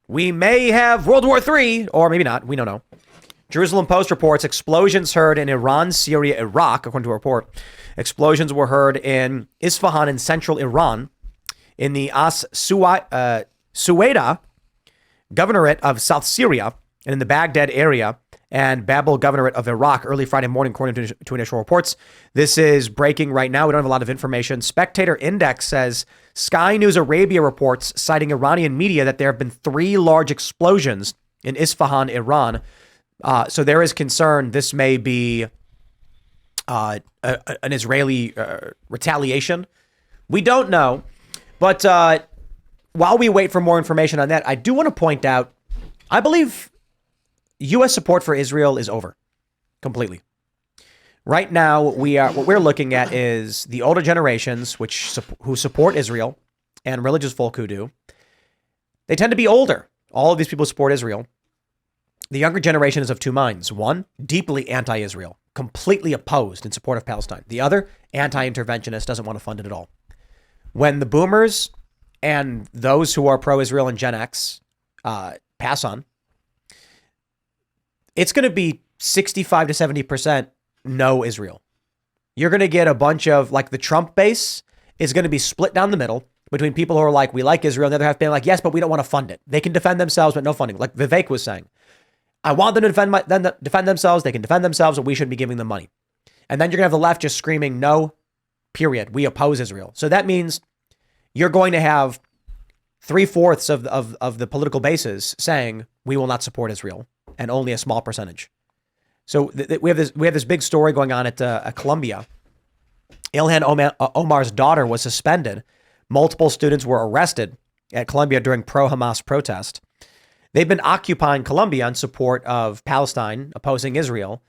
We may have World War III, or maybe not. We don't know. Jerusalem Post reports explosions heard in Iran, Syria, Iraq, according to a report. Explosions were heard in Isfahan in central Iran, in the Suwaida Governorate of South Syria, and in the Baghdad area, and Babel Governorate of Iraq early Friday morning, according to initial reports. This is breaking right now. We don't have a lot of information. Spectator Index says Sky News Arabia reports, citing Iranian media, that there have been 3 large explosions in Isfahan, Iran. So there is concern this may be an Israeli retaliation. We don't know. But while we wait for more information on that, I do want to point out, I believe U.S. support for Israel is over completely. Right now, what we're looking at is the older generations, who support Israel, and religious folk who do. They tend to be older. All of these people support Israel. The younger generation is of two minds. One, deeply anti-Israel, completely opposed in support of Palestine. The other, anti-interventionist, doesn't want to fund it at all. When the boomers and those who are pro-Israel and Gen X pass on, it's going to be 65 to 70% no Israel. You're going to get a bunch of, like, the Trump base is going to be split down the middle between people who are like, we like Israel, and the other half being like, yes, but we don't want to fund it. They can defend themselves, but no funding. Like Vivek was saying, I want them to defend themselves. They can defend themselves, but we shouldn't be giving them money. And then you're going to have the left just screaming, no, period. We oppose Israel. So that means you're going to have 3/4 of the political bases saying we will not support Israel, and only a small percentage. So we have this big story going on at Columbia. Ilhan Omar's daughter was suspended. Multiple students were arrested at Columbia during pro-Hamas protest. They've been occupying Columbia in support of Palestine, opposing Israel.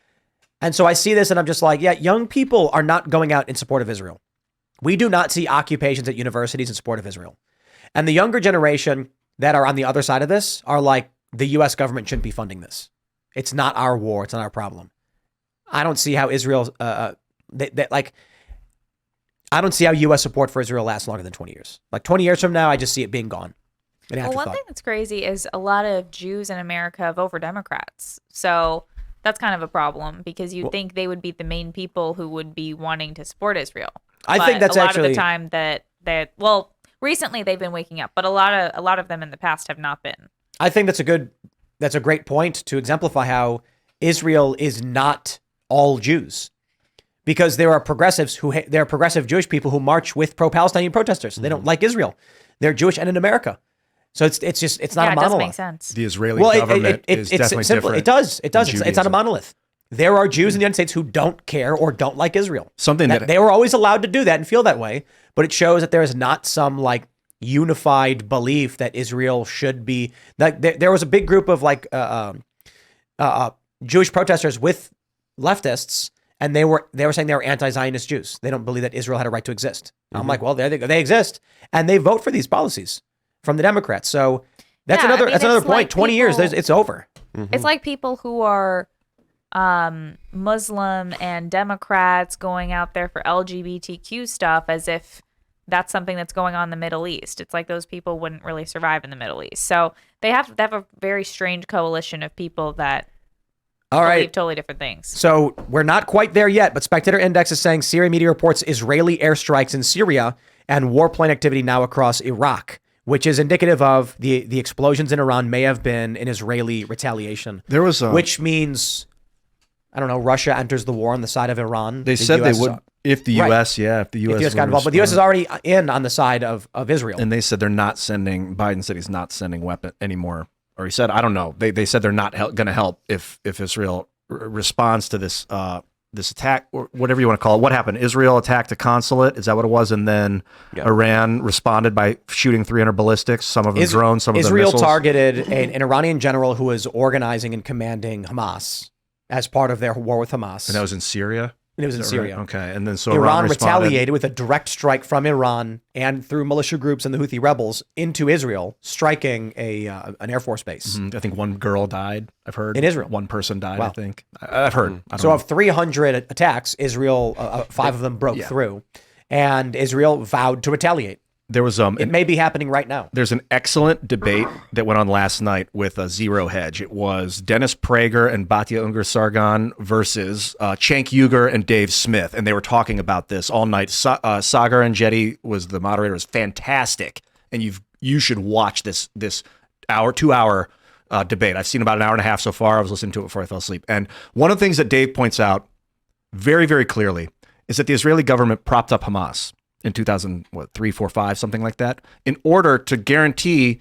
And so I see this and I'm just like, yeah, young people are not going out in support of Israel. We do not see occupations at universities in support of Israel. And the younger generation that are on the other side of this are like, the U.S. government shouldn't be funding this. It's not our war. It's not our problem. I don't see how Israel, I don't see how U.S. support for Israel lasts longer than 20 years. Like 20 years from now, I just see it being gone. Well, one thing that's crazy is a lot of Jews in America vote for Democrats. So that's kind of a problem because you'd think they would be the main people who would be wanting to support Israel. I think that's actually a lot of the time that recently they've been waking up, but a lot of them in the past have not been. I think that's a great point to exemplify how Israel is not all Jews, because there are progressives there are progressive Jewish people who march with pro-Palestinian protesters. They don't like Israel. They're Jewish and in America. So it's not a monolith. It does make sense. The Israeli government is definitely simple. different. It does. It's not a monolith. There are Jews in the United States who don't care or don't like Israel. Something that they were always allowed to do that and feel that way, but it shows that there is not some like unified belief that Israel should be. Like there was a big group of like Jewish protesters with leftists, and they were saying they were anti-Zionist Jews. They don't believe that Israel had a right to exist. I'm like, well, there they go. They exist, and they vote for these policies from the Democrats. So that's another point. Like 20 years, it's over. Mm-hmm. It's like people who are Muslim and Democrats going out there for LGBTQ stuff as if that's something that's going on in the Middle East. It's like those people wouldn't really survive in the Middle East. So they have a very strange coalition of people that believe totally different things. So we're not quite there yet, but Spectator Index is saying Syria media reports Israeli airstrikes in Syria and warplane activity now across Iraq, which is indicative of the explosions in Iran may have been an Israeli retaliation. There was which means, I don't know, Russia enters the war on the side of Iran. They said they would if the U.S. If the U.S. got involved, but the U.S. is already in on the side of Israel. And they said they're not sending. Biden said he's not sending weapon anymore, or he said I don't know. They said they're not going to help if Israel responds to this attack or whatever you want to call it. What happened? Israel attacked a consulate. Is that what it was? And then Iran responded by shooting 300 ballistics. Some of them drones. Some of them missiles. Israel targeted an Iranian general who was organizing and commanding Hamas as part of their war with Hamas. And that was in Syria? And it was in Syria. Right? Okay. And then so Iran retaliated with a direct strike from Iran and through militia groups and the Houthi rebels into Israel, striking an Air Force base. Mm-hmm. I think one girl died, I've heard. In Israel. One person died, I think. I've heard. So of 300 attacks, Israel, 5 of them broke through. And Israel vowed to retaliate. There was It may be happening right now. There's an excellent debate that went on last night with a Zero Hedge. It was Dennis Prager and Batya Ungar-Sargon versus Cenk Uygur and Dave Smith, and they were talking about this all night. Sagar and Jetty was the moderator. It was fantastic, and you should watch this 2-hour debate. I've seen about an hour and a half so far. I was listening to it before I fell asleep. And one of the things that Dave points out very, very clearly is that the Israeli government propped up Hamas in 2003, 4, 5, something like that, in order to guarantee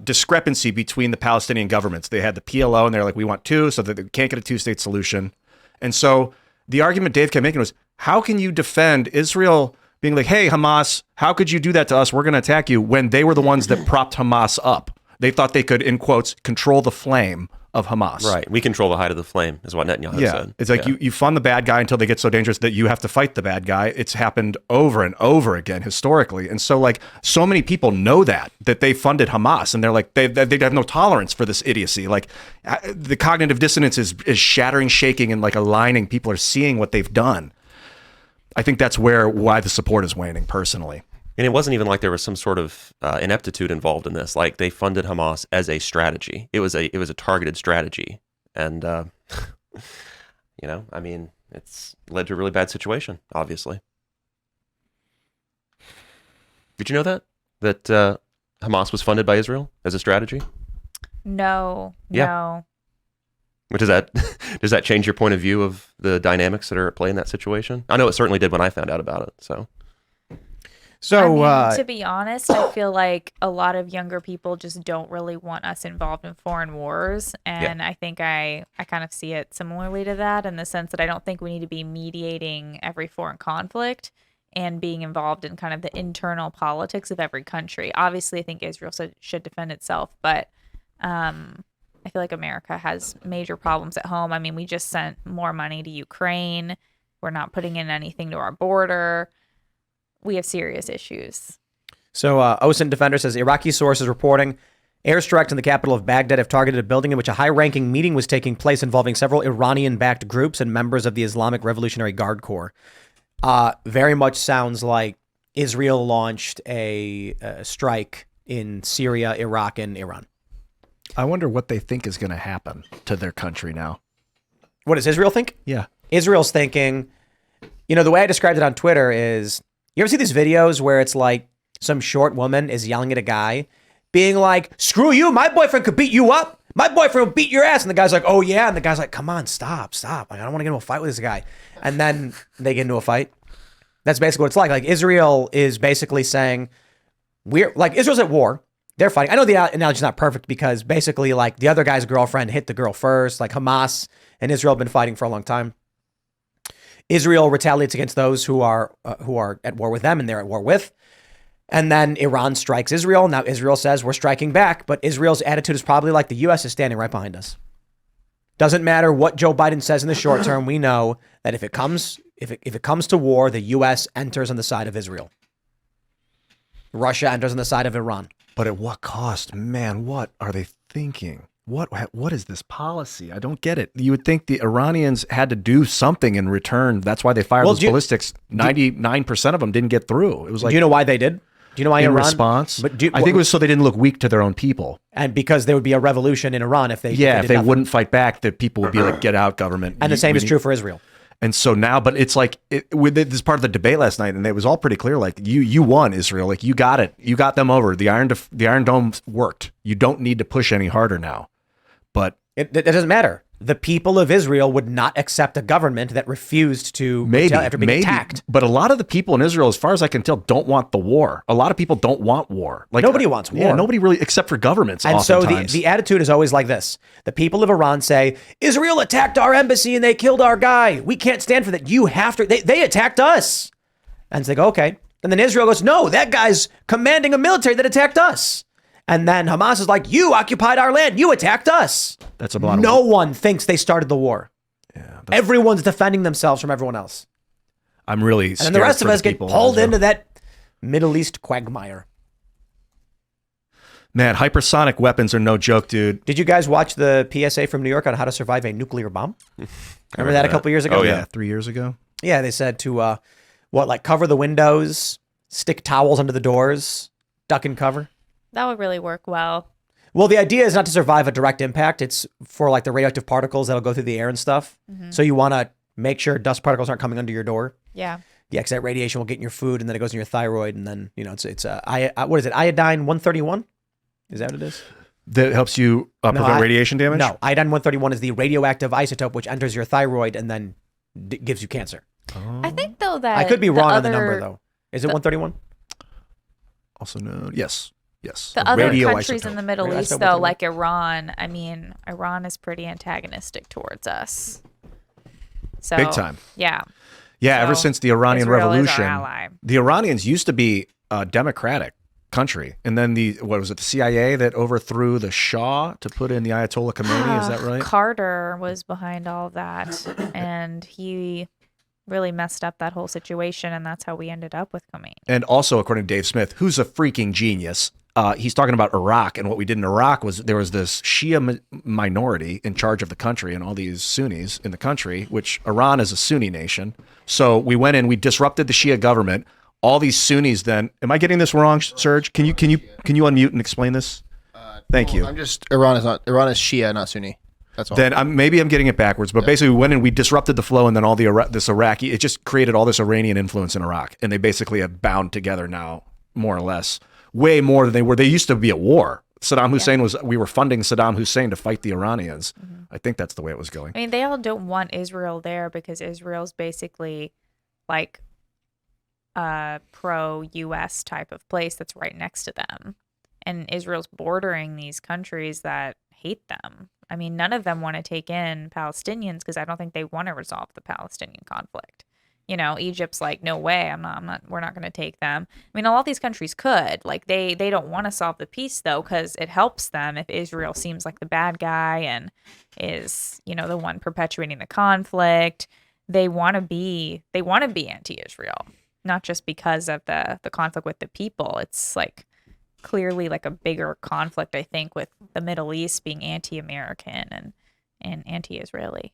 discrepancy between the Palestinian governments. They had the PLO, and they're like, we want two, so that they can't get a two-state solution. And so the argument Dave kept making was, how can you defend Israel being like, hey, Hamas, how could you do that to us? We're going to attack you, when they were the ones that propped Hamas up. They thought they could, in quotes, control the flame of Hamas. Right. We control the height of the flame, is what Netanyahu said. It's like you fund the bad guy until they get so dangerous that you have to fight the bad guy. It's happened over and over again historically. And so like so many people know that they funded Hamas, and they're like, they have no tolerance for this idiocy. Like the cognitive dissonance is shattering, shaking, and like aligning. People are seeing what they've done. I think that's why the support is waning personally. And it wasn't even like there was some sort of ineptitude involved in this. Like they funded Hamas as a strategy. It was a targeted strategy, and I mean, it's led to a really bad situation. Obviously, did you know that Hamas was funded by Israel as a strategy? No. Does that change your point of view of the dynamics that are at play in that situation? I know it certainly did when I found out about it. So, I mean, to be honest, I feel like a lot of younger people just don't really want us involved in foreign wars. And I think I kind of see it similarly to that, in the sense that I don't think we need to be mediating every foreign conflict and being involved in kind of the internal politics of every country. Obviously, I think Israel should defend itself, but I feel like America has major problems at home. I mean, we just sent more money to Ukraine. We're not putting in anything to our border. We have serious issues. So OSINT Defender says Iraqi sources reporting airstrikes in the capital of Baghdad have targeted a building in which a high-ranking meeting was taking place involving several Iranian-backed groups and members of the Islamic Revolutionary Guard Corps. Very much sounds like Israel launched a strike in Syria, Iraq, and Iran. I wonder what they think is going to happen to their country now. What does Israel think? Yeah. Israel's thinking, the way I described it on Twitter is, you ever see these videos where it's like some short woman is yelling at a guy, being like, screw you, my boyfriend could beat you up. My boyfriend will beat your ass. And the guy's like, oh yeah. And the guy's like, come on, stop. Like, I don't want to get into a fight with this guy. And then they get into a fight. That's basically what it's like. Like Israel is basically saying, Israel's at war. They're fighting. I know the analogy's not perfect because basically like the other guy's girlfriend hit the girl first. Like Hamas and Israel have been fighting for a long time. Israel retaliates against those who are at war with them and they're at war with. And then Iran strikes Israel. Now Israel says we're striking back, but Israel's attitude is probably like the U.S. is standing right behind us. Doesn't matter what Joe Biden says in the short term. We know that if it comes to war, the U.S. enters on the side of Israel. Russia enters on the side of Iran. But at what cost? Man, what are they thinking? What is this policy? I don't get it. You would think the Iranians had to do something in return. That's why they fired those ballistics. 99% of them didn't get through. It was like, do you know why they did? Do you know why in Iran? Response? I think it was so they didn't look weak to their own people. And because there would be a revolution in Iran if they if they wouldn't fight back, the people would be like, get out, government. And the same is true for Israel. And so now, but it's like, this part of the debate last night, and it was all pretty clear, like, you won, Israel. Like, you got it. You got them over. The Iron Dome worked. You don't need to push any harder now. But it doesn't matter. The people of Israel would not accept a government that refused to retaliate after being attacked. But a lot of the people in Israel, as far as I can tell, don't want the war. A lot of people don't want war. Like nobody wants war. Yeah, nobody really, except for governments. And oftentimes. So the attitude is always like this. The people of Iran say, Israel attacked our embassy and they killed our guy. We can't stand for that. You have to, they attacked us. And they go, okay. And then Israel goes, no, that guy's commanding a military that attacked us. And then Hamas is like, you occupied our land. You attacked us. That's a lot. No one thinks they started the war. Yeah, everyone's defending themselves from everyone else. I'm really scared. And then the rest of us get pulled into that Middle East quagmire. Man, hypersonic weapons are no joke, dude. Did you guys watch the PSA from New York on how to survive a nuclear bomb? Remember that a couple years ago? Oh, yeah. 3 years ago? Yeah, they said to, cover the windows, stick towels under the doors, duck and cover. That would really work well. Well, the idea is not to survive a direct impact. It's for like the radioactive particles that'll go through the air and stuff. So you want to make sure dust particles aren't coming under your door. Yeah. Yeah, because that radiation will get in your food, and then it goes in your thyroid, and then what is it? Iodine 131? Is that what it is? That helps you prevent radiation damage? No, iodine 131 is the radioactive isotope which enters your thyroid and then gives you cancer. I think though that I could be wrong on the number though. Is it 131? Also known, yes. The other Radioisotope. countries in the Middle Radioisotope East, though, 131. like Iran, I mean, Iran is pretty antagonistic towards us. So Big time. Yeah. Yeah, ever So, since the Iranian Israel is our Revolution, ally. the Iranians used to be a democratic country, and then the CIA that overthrew the Shah to put in the Ayatollah Khomeini? Is that right? Carter was behind all of that, and he really messed up that whole situation, and that's how we ended up with Khomeini. And also, according to Dave Smith, who's a freaking genius, he's talking about Iraq, and what we did in Iraq was there was this Shia minority in charge of the country and all these Sunnis in the country, which Iran is a Sunni nation. So we went in, we disrupted the Shia government. All these Sunnis then, am I getting this wrong, Serge? Can you unmute and explain this? Thank you. I'm just Iran is Shia, not Sunni. That's all. Then maybe I'm getting it backwards, but basically we went in, we disrupted the flow, and then all this Iraqi, it just created all this Iranian influence in Iraq, and they basically have bound together now, more or less, way more than they were. They used to be at war. Saddam Hussein we were funding Saddam Hussein to fight the Iranians. I think that's the way it was going. I mean, they all don't want Israel there because Israel's basically like a pro-U.S. type of place that's right next to them. And Israel's bordering these countries that hate them. I mean, none of them want to take in Palestinians because I don't think they want to resolve the Palestinian conflict. You know, Egypt's like, no way, we're not going to take them. I mean, all these countries could. Like, they don't want to solve the peace, though, because it helps them if Israel seems like the bad guy and is, the one perpetuating the conflict. They want to be anti-Israel, not just because of the conflict with the people. It's like clearly like a bigger conflict, I think, with the Middle East being anti-American and anti-Israeli.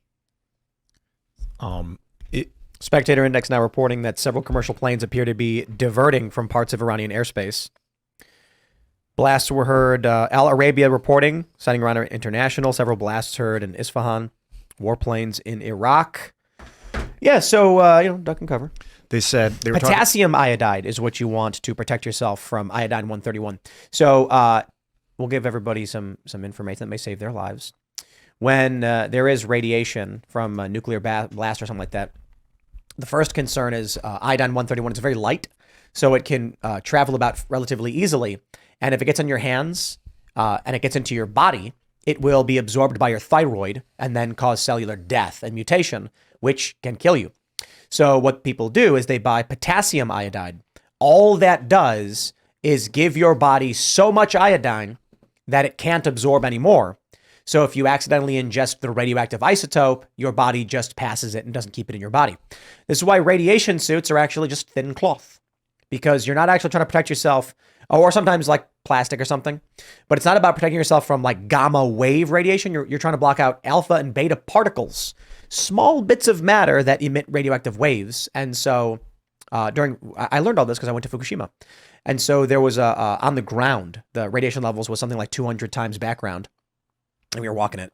Spectator Index now reporting that several commercial planes appear to be diverting from parts of Iranian airspace. Blasts were heard. Al Arabia reporting, citing Iran International, several blasts heard in Isfahan. Warplanes in Iraq. Yeah, so, duck and cover. They said they were Potassium iodide is what you want to protect yourself from iodine 131. So we'll give everybody some information that may save their lives. When there is radiation from a nuclear blast or something like that, the first concern is iodine 131. It's very light, so it can travel about relatively easily. And if it gets on your hands and it gets into your body, it will be absorbed by your thyroid and then cause cellular death and mutation, which can kill you. So what people do is they buy potassium iodide. All that does is give your body so much iodine that it can't absorb anymore. So if you accidentally ingest the radioactive isotope, your body just passes it and doesn't keep it in your body. This is why radiation suits are actually just thin cloth, because you're not actually trying to protect yourself, or sometimes like plastic or something, but it's not about protecting yourself from like gamma wave radiation. You're trying to block out alpha and beta particles, small bits of matter that emit radioactive waves. And so I learned all this because I went to Fukushima. And so there was on the ground, the radiation levels was something like 200 times background. And we were walking it.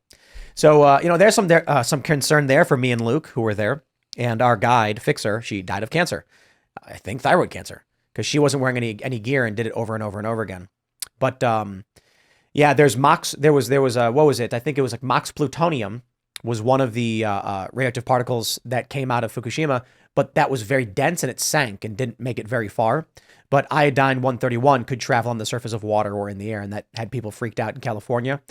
So, there's some concern there for me and Luke, who were there. And our guide, Fixer, she died of cancer. I think thyroid cancer, because she wasn't wearing any gear and did it over and over and over again. But, there's MOX. There was what was it? I think it was like MOX plutonium was one of the radioactive particles that came out of Fukushima, but that was very dense and it sank and didn't make it very far. But iodine 131 could travel on the surface of water or in the air, and that had people freaked out in California.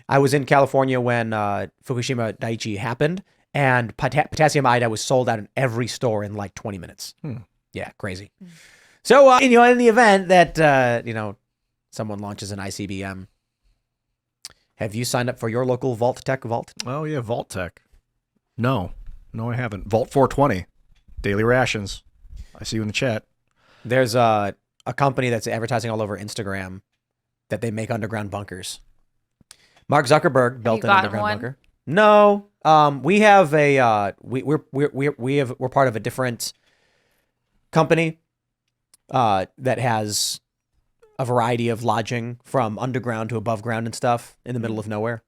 I was in California when Fukushima Daiichi happened, and potassium iodide was sold out in every store in like 20 minutes. Yeah, crazy. So, in the event that, someone launches an ICBM, have you signed up for your local Vault Tech Vault? Oh, yeah, Vault Tech. No, I haven't. Vault 420, daily rations. I see you in the chat. There's a company that's advertising all over Instagram that they make underground bunkers. Mark Zuckerberg built an underground bunker. No, we have we're part of a different company. that has a variety of lodging from underground to above ground and stuff in the middle of nowhere.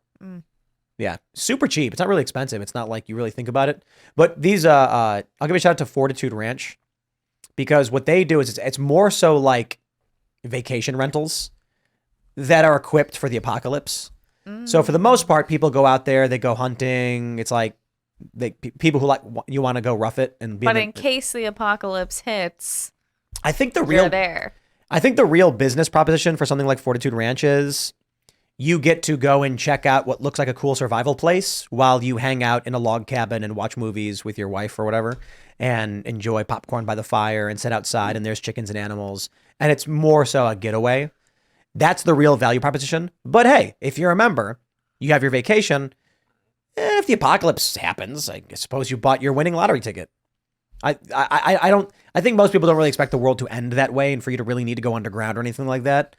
Yeah, super cheap. It's not really expensive. It's not like you really think about it. But these, I'll give a shout out to Fortitude Ranch, because what they do is it's more so like vacation rentals that are equipped for the apocalypse. So for the most part, people go out there, they go hunting. It's like people who you want to go rough it and be. But in case the apocalypse hits, I think you're there. I think the real business proposition for something like Fortitude Ranch is you get to go and check out what looks like a cool survival place while you hang out in a log cabin and watch movies with your wife or whatever and enjoy popcorn by the fire and sit outside and there's chickens and animals. And it's more so a getaway. That's the real value proposition. But hey, if you're a member, you have your vacation. If the apocalypse happens, I suppose you bought your winning lottery ticket. I think most people don't really expect the world to end that way and for you to really need to go underground or anything like that.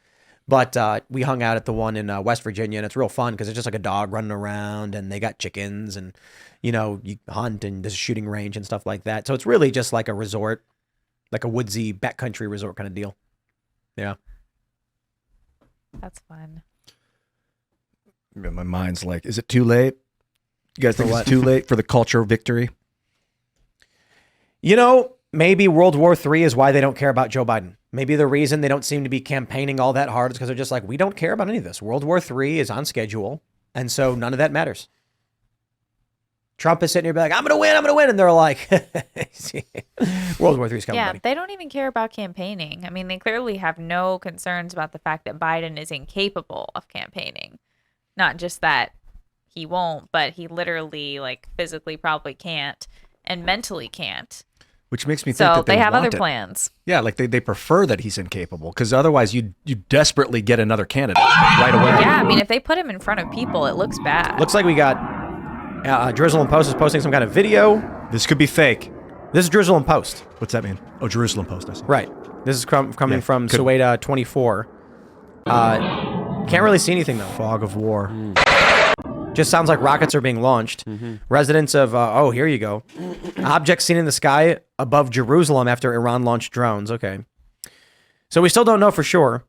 But we hung out at the one in West Virginia, and it's real fun because it's just like a dog running around, and they got chickens, and you hunt, and there's a shooting range and stuff like that. So it's really just like a resort, like a woodsy backcountry resort kind of deal. Yeah, That's fun. My mind's like, is it too late? You guys think it's too late for the culture victory? Maybe World War III is why they don't care about Joe Biden. Maybe the reason they don't seem to be campaigning all that hard is because they're just like, we don't care about any of this. World War III is on schedule, and so none of that matters. Trump is sitting here like, I'm going to win. And they're like, World War III is coming, buddy. They don't even care about campaigning. I mean, they clearly have no concerns about the fact that Biden is incapable of campaigning. Not just that he won't, but he literally, physically probably can't and mentally can't. Which makes me think so that they have want other it. plans. Yeah, they prefer that he's incapable because otherwise you desperately get another candidate right away. Yeah, I mean, if they put him in front of people, it looks bad. Looks like we got Jerusalem Post is posting some kind of video. This could be fake. This is Jerusalem Post. What's that mean? Oh, Jerusalem Post, I see. Right. This is coming from Sueda 24. Can't really see anything, though. Fog of war. Just sounds like rockets are being launched. Residents of, here you go. Objects seen in the sky above Jerusalem after Iran launched drones. Okay. So we still don't know for sure.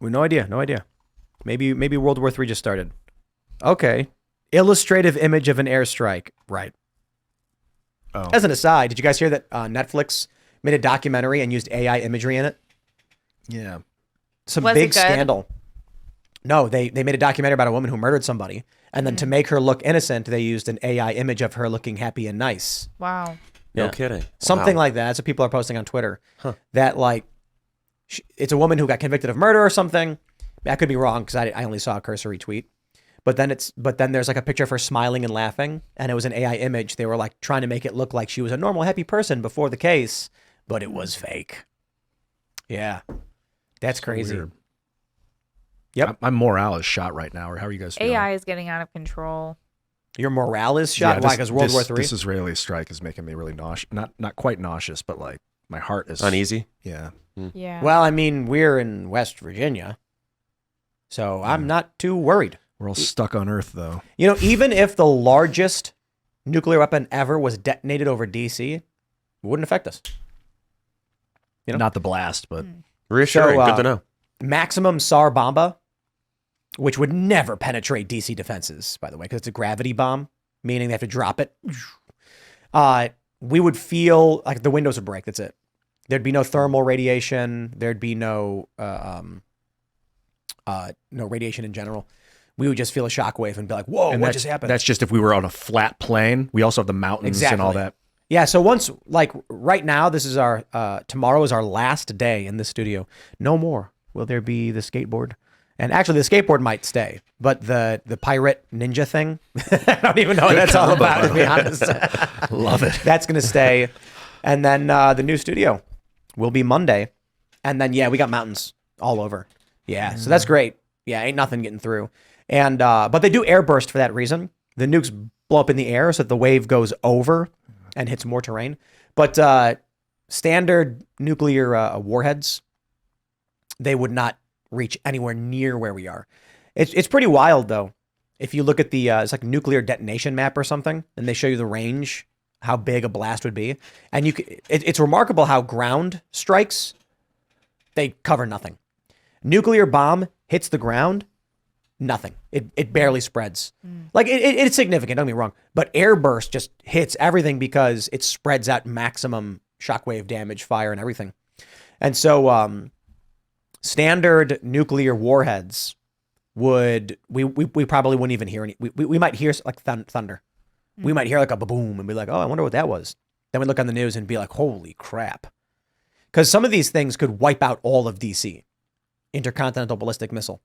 No idea. Maybe World War III just started. Okay. Illustrative image of an airstrike. Right. Oh. As an aside, did you guys hear that Netflix made a documentary and used AI imagery in it? Yeah. Some Was big it good? scandal. No, they made a documentary about a woman who murdered somebody. And then to make her look innocent, they used an AI image of her looking happy and nice. Wow. No kidding. Something Wow. like that. That's what people are posting on Twitter. That it's a woman who got convicted of murder or something. I could be wrong because I only saw a cursory tweet. But then there's like a picture of her smiling and laughing, and it was an AI image. They were like trying to make it look like she was a normal, happy person before the case, but it was fake. Yeah, that's crazy. Weird. Yep. My morale is shot right now. Or how are you guys feeling? AI is getting out of control. Your morale is shot. Why? Because World War III. This Israeli strike is making me really nauseous. Not quite nauseous, but my heart is Uneasy? Yeah. Yeah. Well, I mean, we're in West Virginia, so I'm not too worried. We're all stuck on Earth, though. Even if the largest nuclear weapon ever was detonated over DC, it wouldn't affect us. Not the blast, but Reassuring. So, Good to know. Maximum SAR bomba, which would never penetrate DC defenses, by the way, because it's a gravity bomb, meaning they have to drop it. We would feel like the windows would break. That's it. There'd be no thermal radiation. There'd be no radiation in general. We would just feel a shockwave and be like, whoa, and what just happened? That's just if we were on a flat plane. We also have the mountains and all that. Yeah, so once, right now, this is tomorrow is our last day in this studio. No more will there be the skateboard. And actually, the skateboard might stay, but the pirate ninja thing, I don't even know what that's all about, to be honest. Love it. That's going to stay. And then the new studio will be Monday. And then, we got mountains all over. Yeah, so that's great. Yeah, ain't nothing getting through. And but they do airburst for that reason. The nukes blow up in the air so that the wave goes over and hits more terrain. But standard nuclear warheads, they would not reach anywhere near where we are. It's pretty wild, though. If you look at the it's like nuclear detonation map or something, and they show you the range, how big a blast would be. And it's remarkable how ground strikes, they cover nothing. Nuclear bomb hits the ground, nothing. It barely spreads. Like it's significant, don't get me wrong, but airburst just hits everything because it spreads out maximum shockwave damage, fire, and everything. And so standard nuclear warheads we probably wouldn't even hear any. We might hear like thunder. We might hear like a boom and be like, oh, I wonder what that was. Then we look on the news and be like, holy crap. Because some of these things could wipe out all of DC. Intercontinental ballistic missile.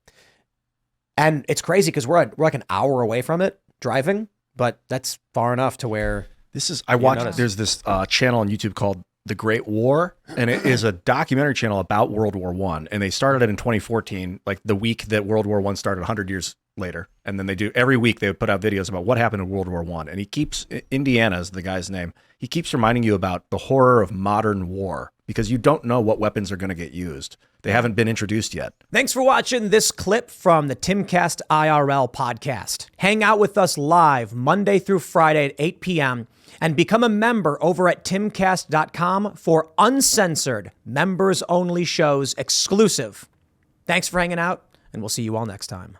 And it's crazy because we're like an hour away from it driving, but that's far enough to where I watched, there's this channel on YouTube called The Great War, and it is a documentary channel about World War I. And they started it in 2014, like the week that World War I started 100 years later. And then every week they would put out videos about what happened in World War I. And Indiana is the guy's name. He keeps reminding you about the horror of modern war because you don't know what weapons are going to get used. They haven't been introduced yet. Thanks for watching this clip from the Timcast IRL podcast. Hang out with us live Monday through Friday at 8 p.m. and become a member over at timcast.com for uncensored, members-only shows exclusive. Thanks for hanging out, and we'll see you all next time.